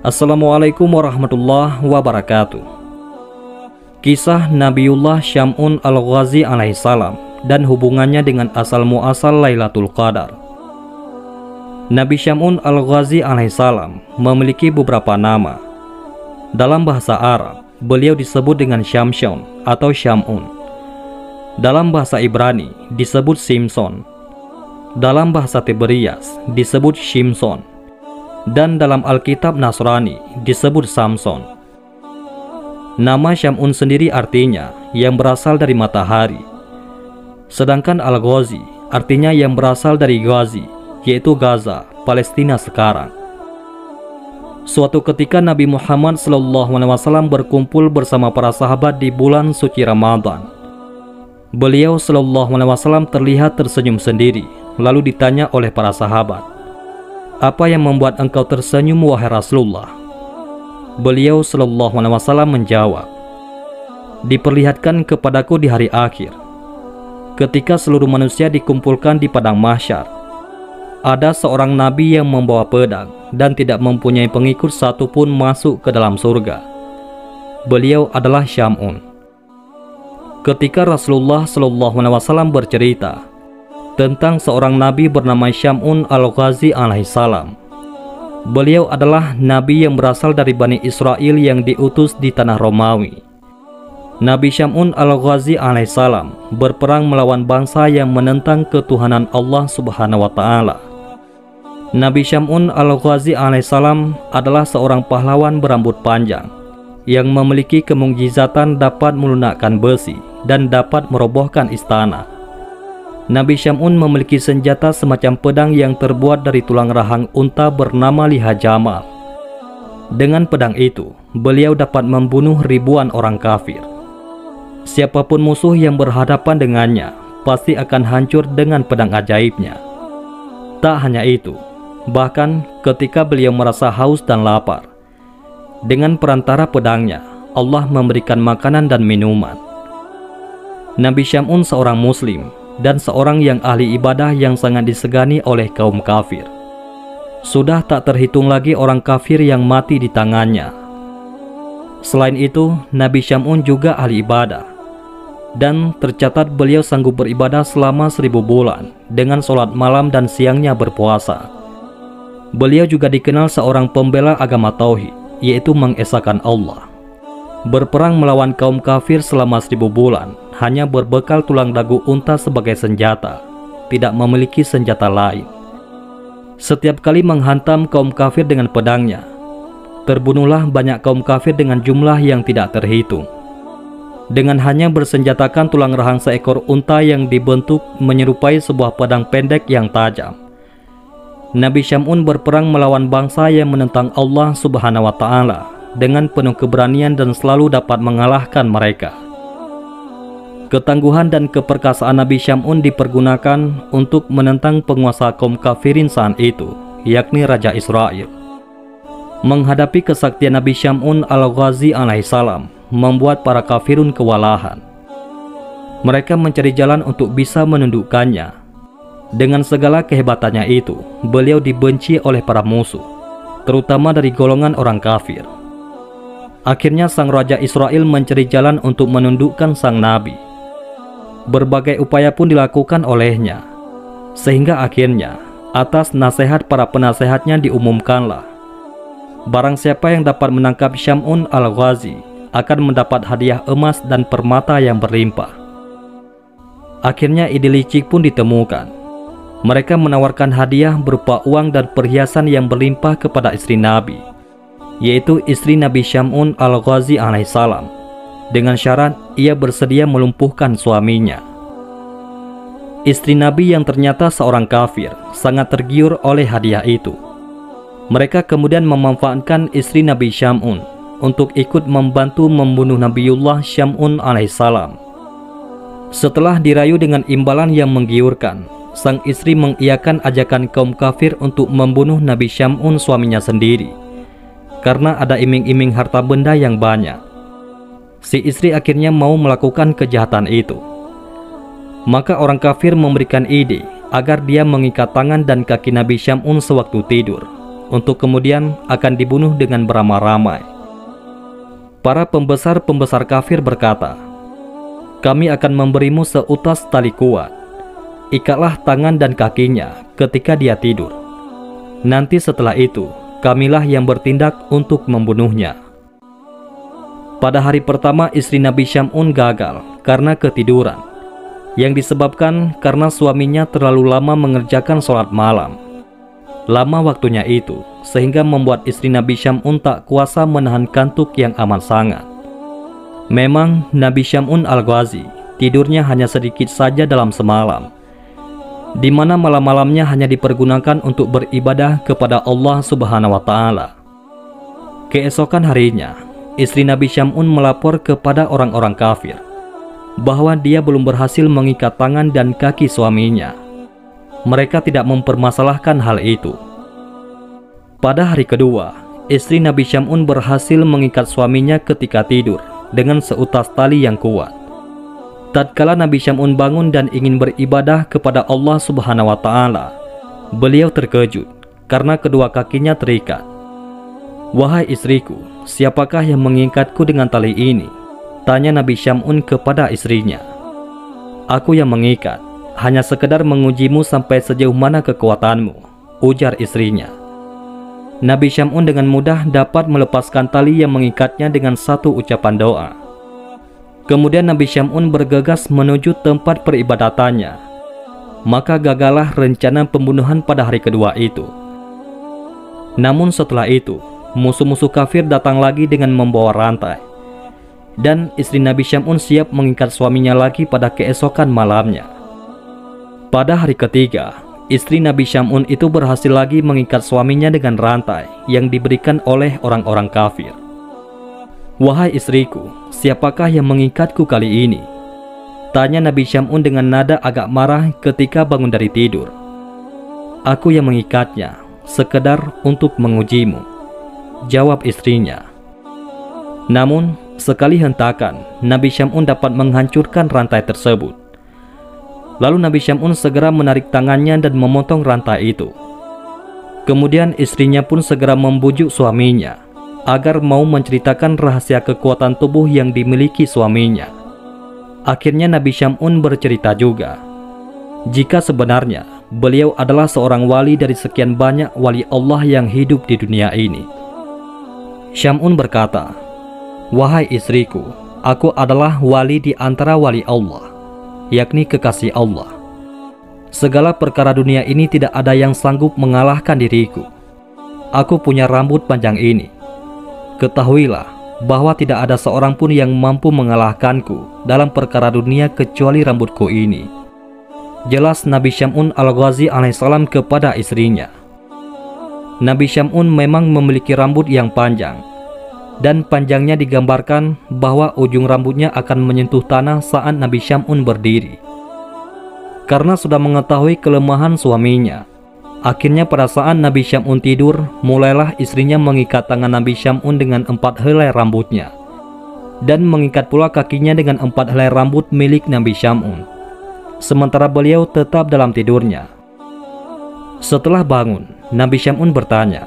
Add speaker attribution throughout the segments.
Speaker 1: Assalamualaikum warahmatullahi wabarakatuh. Kisah Nabiullah Syam'un al-Ghazi alaihissalam dan hubungannya dengan asal muasal Lailatul Qadar. Nabi Syam'un al-Ghazi alaihissalam memiliki beberapa nama. Dalam bahasa Arab, beliau disebut dengan Syamshon atau Syam'un. Dalam bahasa Ibrani disebut Simson. Dalam bahasa Tiberiyas disebut Shimson. Dan dalam Alkitab Nasrani disebut Samson. Nama Syam'un sendiri artinya yang berasal dari matahari. Sedangkan Al-Ghazi artinya yang berasal dari Ghazi, yaitu Gaza, Palestina sekarang. Suatu ketika Nabi Muhammad SAW berkumpul bersama para sahabat di bulan suci Ramadan. Beliau SAW terlihat tersenyum sendiri, lalu ditanya oleh para sahabat, "Apa yang membuat engkau tersenyum, wahai Rasulullah?" Beliau SAW menjawab, "Diperlihatkan kepadaku di hari akhir, ketika seluruh manusia dikumpulkan di padang mahsyar, ada seorang nabi yang membawa pedang dan tidak mempunyai pengikut satupun masuk ke dalam surga. Beliau adalah Syam'un." Ketika Rasulullah SAW bercerita tentang seorang nabi bernama Syam'un al-Ghazi alaihissalam, beliau adalah nabi yang berasal dari Bani Israel yang diutus di tanah Romawi. Nabi Syam'un al-Ghazi alaihissalam berperang melawan bangsa yang menentang ketuhanan Allah Subhanahu wa Ta'ala. Nabi Syam'un al-Ghazi alaihissalam adalah seorang pahlawan berambut panjang yang memiliki kemukjizatan dapat melunakkan besi dan dapat merobohkan istana. Nabi Syam'un memiliki senjata semacam pedang yang terbuat dari tulang rahang unta bernama liha jamal. Dengan pedang itu, beliau dapat membunuh ribuan orang kafir. Siapapun musuh yang berhadapan dengannya pasti akan hancur dengan pedang ajaibnya. Tak hanya itu, bahkan ketika beliau merasa haus dan lapar, dengan perantara pedangnya, Allah memberikan makanan dan minuman. Nabi Syam'un seorang muslim dan seorang yang ahli ibadah yang sangat disegani oleh kaum kafir. Sudah tak terhitung lagi orang kafir yang mati di tangannya. Selain itu, Nabi Syam'un juga ahli ibadah, dan tercatat beliau sanggup beribadah selama 1000 bulan dengan sholat malam dan siangnya berpuasa. Beliau juga dikenal seorang pembela agama tauhid, yaitu mengesahkan Allah. Berperang melawan kaum kafir selama 1000 bulan hanya berbekal tulang dagu unta sebagai senjata, tidak memiliki senjata lain. Setiap kali menghantam kaum kafir dengan pedangnya, terbunuhlah banyak kaum kafir dengan jumlah yang tidak terhitung. Dengan hanya bersenjatakan tulang rahang seekor unta yang dibentuk menyerupai sebuah pedang pendek yang tajam, Nabi Syam'un berperang melawan bangsa yang menentang Allah Subhanahu wa Ta'ala dengan penuh keberanian dan selalu dapat mengalahkan mereka. Ketangguhan dan keperkasaan Nabi Syam'un dipergunakan untuk menentang penguasa kaum kafirin saat itu, yakni Raja Israel. Menghadapi kesaktian Nabi Syam'un al-Ghazi alaihissalam membuat para kafirun kewalahan. Mereka mencari jalan untuk bisa menundukkannya. Dengan segala kehebatannya itu, beliau dibenci oleh para musuh, terutama dari golongan orang kafir. Akhirnya sang Raja Israel mencari jalan untuk menundukkan sang Nabi. Berbagai upaya pun dilakukan olehnya, sehingga akhirnya atas nasihat para penasehatnya diumumkanlah, barang siapa yang dapat menangkap Syam'un al-Ghazi akan mendapat hadiah emas dan permata yang berlimpah. Akhirnya ide licik pun ditemukan. Mereka menawarkan hadiah berupa uang dan perhiasan yang berlimpah kepada istri Nabi, yaitu istri Nabi Syam'un al-Ghazi alaihissalam, dengan syarat ia bersedia melumpuhkan suaminya. Istri Nabi yang ternyata seorang kafir sangat tergiur oleh hadiah itu. Mereka kemudian memanfaatkan istri Nabi Syam'un untuk ikut membantu membunuh Nabiullah Syam'un alaihissalam. Setelah dirayu dengan imbalan yang menggiurkan, sang istri mengiyakan ajakan kaum kafir untuk membunuh Nabi Syam'un suaminya sendiri, karena ada iming-iming harta benda yang banyak. Si istri akhirnya mau melakukan kejahatan itu. Maka orang kafir memberikan ide agar dia mengikat tangan dan kaki Nabi Syam'un sewaktu tidur, untuk kemudian akan dibunuh dengan beramai-ramai. Para pembesar-pembesar kafir berkata, "Kami akan memberimu seutas tali kuat. Ikatlah tangan dan kakinya ketika dia tidur. Nanti setelah itu, kamilah yang bertindak untuk membunuhnya." Pada hari pertama istri Nabi Syam'un gagal karena ketiduran, yang disebabkan karena suaminya terlalu lama mengerjakan sholat malam. Lama waktunya itu, sehingga membuat istri Nabi Syam'un tak kuasa menahan kantuk yang amat sangat. Memang Nabi Syam'un Al-Ghazi tidurnya hanya sedikit saja dalam semalam, di mana malam-malamnya hanya dipergunakan untuk beribadah kepada Allah Subhanahu wa Ta'ala. Keesokan harinya, istri Nabi Syam'un melapor kepada orang-orang kafir bahwa dia belum berhasil mengikat tangan dan kaki suaminya. Mereka tidak mempermasalahkan hal itu. Pada hari kedua, istri Nabi Syam'un berhasil mengikat suaminya ketika tidur dengan seutas tali yang kuat. Tatkala Nabi Syam'un bangun dan ingin beribadah kepada Allah Subhanahu wa Ta'ala, beliau terkejut karena kedua kakinya terikat. "Wahai istriku, siapakah yang mengikatku dengan tali ini?" tanya Nabi Syam'un kepada istrinya. "Aku yang mengikat, hanya sekedar mengujimu sampai sejauh mana kekuatanmu," ujar istrinya. Nabi Syam'un dengan mudah dapat melepaskan tali yang mengikatnya dengan satu ucapan doa. Kemudian Nabi Syam'un bergegas menuju tempat peribadatannya. Maka gagallah rencana pembunuhan pada hari kedua itu. Namun setelah itu, musuh-musuh kafir datang lagi dengan membawa rantai, dan istri Nabi Syam'un siap mengikat suaminya lagi pada keesokan malamnya. Pada hari ketiga, istri Nabi Syam'un itu berhasil lagi mengikat suaminya dengan rantai yang diberikan oleh orang-orang kafir. "Wahai istriku, siapakah yang mengikatku kali ini?" tanya Nabi Syam'un dengan nada agak marah ketika bangun dari tidur. "Aku yang mengikatnya, sekedar untuk mengujimu," jawab istrinya. Namun, sekali hentakan, Nabi Syam'un dapat menghancurkan rantai tersebut. Lalu Nabi Syam'un segera menarik tangannya dan memotong rantai itu. Kemudian istrinya pun segera membujuk suaminya agar mau menceritakan rahasia kekuatan tubuh yang dimiliki suaminya. Akhirnya Nabi Syam'un bercerita juga jika sebenarnya beliau adalah seorang wali dari sekian banyak wali Allah yang hidup di dunia ini. Syam'un berkata, "Wahai istriku, aku adalah wali di antara wali Allah, yakni kekasih Allah. Segala perkara dunia ini tidak ada yang sanggup mengalahkan diriku. Aku punya rambut panjang ini. Ketahuilah bahwa tidak ada seorang pun yang mampu mengalahkanku dalam perkara dunia kecuali rambutku ini." Jelas Nabi Syam'un Al-Ghazi alaihissalam kepada istrinya. Nabi Syam'un memang memiliki rambut yang panjang, dan panjangnya digambarkan bahwa ujung rambutnya akan menyentuh tanah saat Nabi Syam'un berdiri. Karena sudah mengetahui kelemahan suaminya, akhirnya pada saat Nabi Syam'un tidur, mulailah istrinya mengikat tangan Nabi Syam'un dengan 4 helai rambutnya, dan mengikat pula kakinya dengan 4 helai rambut milik Nabi Syam'un, sementara beliau tetap dalam tidurnya. Setelah bangun, Nabi Syam'un bertanya,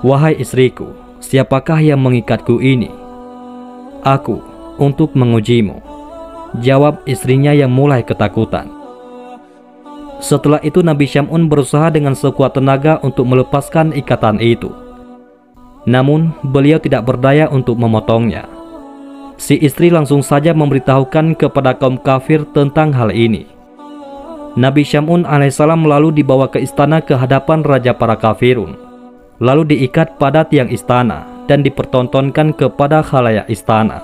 Speaker 1: "Wahai istriku, siapakah yang mengikatku ini?" "Aku, untuk mengujimu," jawab istrinya yang mulai ketakutan. Setelah itu Nabi Syam'un berusaha dengan sekuat tenaga untuk melepaskan ikatan itu. Namun beliau tidak berdaya untuk memotongnya. Si istri langsung saja memberitahukan kepada kaum kafir tentang hal ini. Nabi Syam'un alaihissalam lalu dibawa ke istana ke hadapan raja para kafirun, lalu diikat pada tiang istana dan dipertontonkan kepada khalayak istana.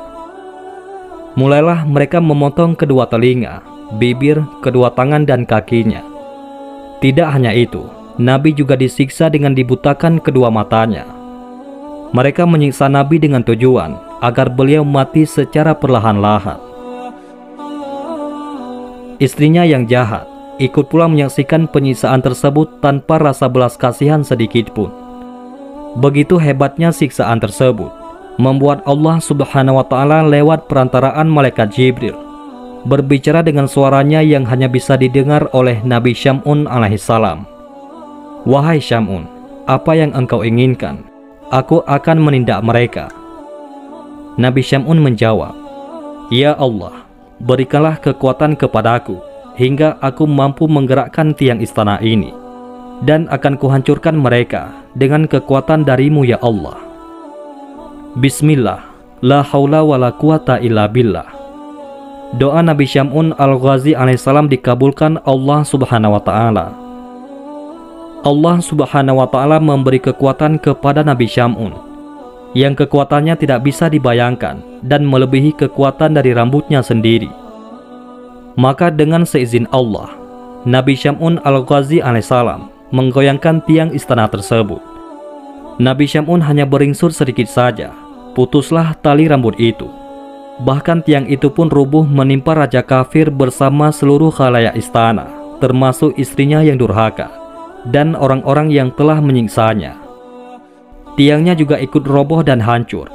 Speaker 1: Mulailah mereka memotong kedua telinga, bibir, kedua tangan dan kakinya. Tidak hanya itu, Nabi juga disiksa dengan dibutakan kedua matanya. Mereka menyiksa Nabi dengan tujuan agar beliau mati secara perlahan-lahan. Istrinya yang jahat ikut pula menyaksikan penyiksaan tersebut tanpa rasa belas kasihan sedikit pun. Begitu hebatnya siksaan tersebut membuat Allah Subhanahu wa Ta'ala lewat perantaraan malaikat Jibril berbicara dengan suaranya yang hanya bisa didengar oleh Nabi Syam'un alaihissalam. "Wahai Syam'un, apa yang engkau inginkan, aku akan menindak mereka." Nabi Syam'un menjawab, "Ya Allah, berikanlah kekuatan kepadaku hingga aku mampu menggerakkan tiang istana ini, dan akan kuhancurkan mereka dengan kekuatan darimu ya Allah." Bismillah, la haula wa la quwata illa billah. Doa Nabi Syam'un al-Ghazi alaihissalam dikabulkan Allah subhanahu wa ta'ala. Allah subhanahu wa ta'ala memberi kekuatan kepada Nabi Syam'un, yang kekuatannya tidak bisa dibayangkan dan melebihi kekuatan dari rambutnya sendiri. Maka dengan seizin Allah, Nabi Syam'un al-Ghazi alaihissalam menggoyangkan tiang istana tersebut. Nabi Syam'un hanya beringsut sedikit saja, putuslah tali rambut itu. Bahkan tiang itu pun rubuh menimpa raja kafir bersama seluruh khalayak istana, termasuk istrinya yang durhaka dan orang-orang yang telah menyiksanya. Tiangnya juga ikut roboh dan hancur.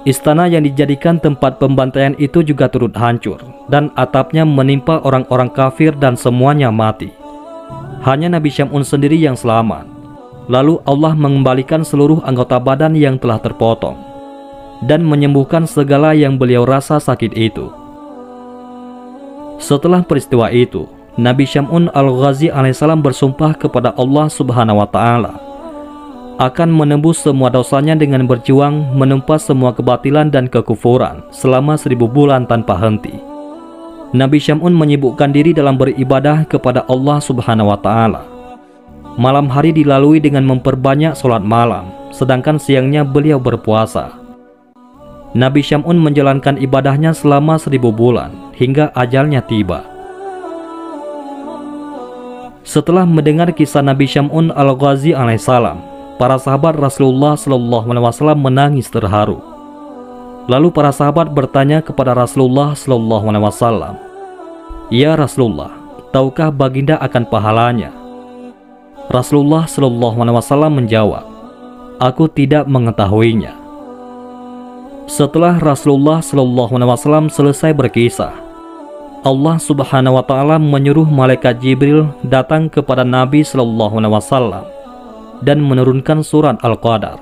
Speaker 1: Istana yang dijadikan tempat pembantaian itu juga turut hancur, dan atapnya menimpa orang-orang kafir dan semuanya mati. Hanya Nabi Syam'un sendiri yang selamat. Lalu Allah mengembalikan seluruh anggota badan yang telah terpotong dan menyembuhkan segala yang beliau rasa sakit itu. Setelah peristiwa itu, Nabi Syam'un al-Ghazi alaihissalam bersumpah kepada Allah subhanahu wa ta'ala akan menembus semua dosanya dengan berjuang menumpas semua kebatilan dan kekufuran selama 1000 bulan tanpa henti. Nabi Syam'un menyibukkan diri dalam beribadah kepada Allah subhanahu wa ta'ala. Malam hari dilalui dengan memperbanyak sholat malam, sedangkan siangnya beliau berpuasa. Nabi Syam'un menjalankan ibadahnya selama 1000 bulan hingga ajalnya tiba. Setelah mendengar kisah Nabi Syam'un al-Ghazi alaihissalam, para sahabat Rasulullah SAW menangis terharu. Lalu para sahabat bertanya kepada Rasulullah SAW, "Ya Rasulullah, tahukah baginda akan pahalanya?" Rasulullah SAW menjawab, "Aku tidak mengetahuinya." Setelah Rasulullah SAW selesai berkisah, Allah subhanahu wa ta'ala menyuruh malaikat Jibril datang kepada Nabi SAW dan menurunkan surat Al-Qadar.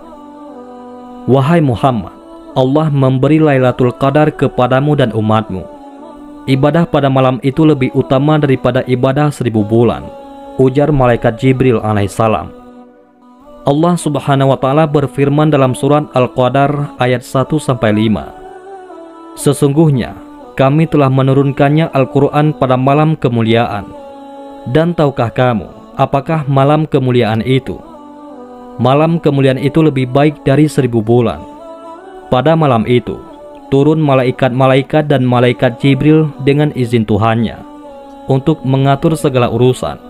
Speaker 1: "Wahai Muhammad, Allah memberi Lailatul Qadar kepadamu dan umatmu. Ibadah pada malam itu lebih utama daripada ibadah 1000 bulan," ujar malaikat Jibril alaihissalam. Allah subhanahu wa ta'ala berfirman dalam surat Al-Qadar ayat 1-5, "Sesungguhnya kami telah menurunkannya Al-Quran pada malam kemuliaan. Dan tahukah kamu apakah malam kemuliaan itu? Malam kemuliaan itu lebih baik dari 1000 bulan. Pada malam itu turun malaikat-malaikat dan malaikat Jibril dengan izin Tuhannya untuk mengatur segala urusan.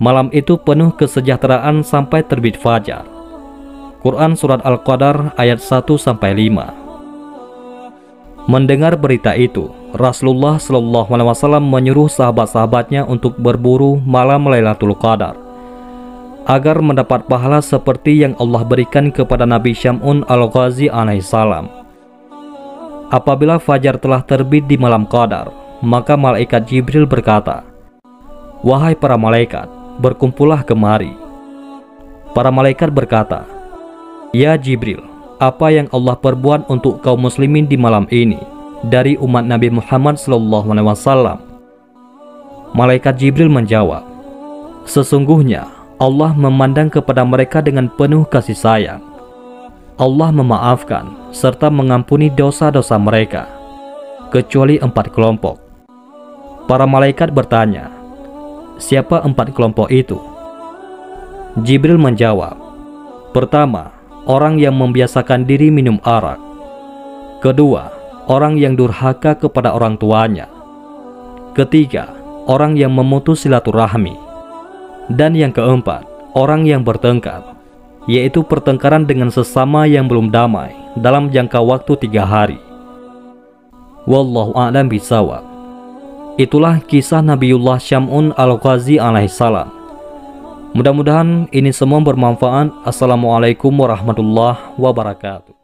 Speaker 1: Malam itu penuh kesejahteraan sampai terbit fajar." Quran Surat Al-Qadar ayat 1-5. Mendengar berita itu, Rasulullah SAW menyuruh sahabat-sahabatnya untuk berburu malam Lailatul Qadar agar mendapat pahala seperti yang Allah berikan kepada Nabi Syam'un al-Ghazi alaihissalam. Apabila fajar telah terbit di malam Qadar, maka malaikat Jibril berkata, "Wahai para malaikat, berkumpullah kemari." Para malaikat berkata, "Ya Jibril, apa yang Allah perbuat untuk kaum muslimin di malam ini dari umat Nabi Muhammad SAW?" Malaikat Jibril menjawab, "Sesungguhnya Allah memandang kepada mereka dengan penuh kasih sayang. Allah memaafkan serta mengampuni dosa-dosa mereka, kecuali 4 kelompok." Para malaikat bertanya, "Siapa 4 kelompok itu?" Jibril menjawab, "Pertama, orang yang membiasakan diri minum arak. Kedua, orang yang durhaka kepada orang tuanya. Ketiga, orang yang memutus silaturahmi. Dan yang keempat, orang yang bertengkar, yaitu pertengkaran dengan sesama yang belum damai dalam jangka waktu 3 hari. Wallahu a'lam bishawab. Itulah kisah Nabiullah Syam'un al-Ghazi alaihissalam. Mudah-mudahan ini semua bermanfaat. Assalamualaikum warahmatullahi wabarakatuh.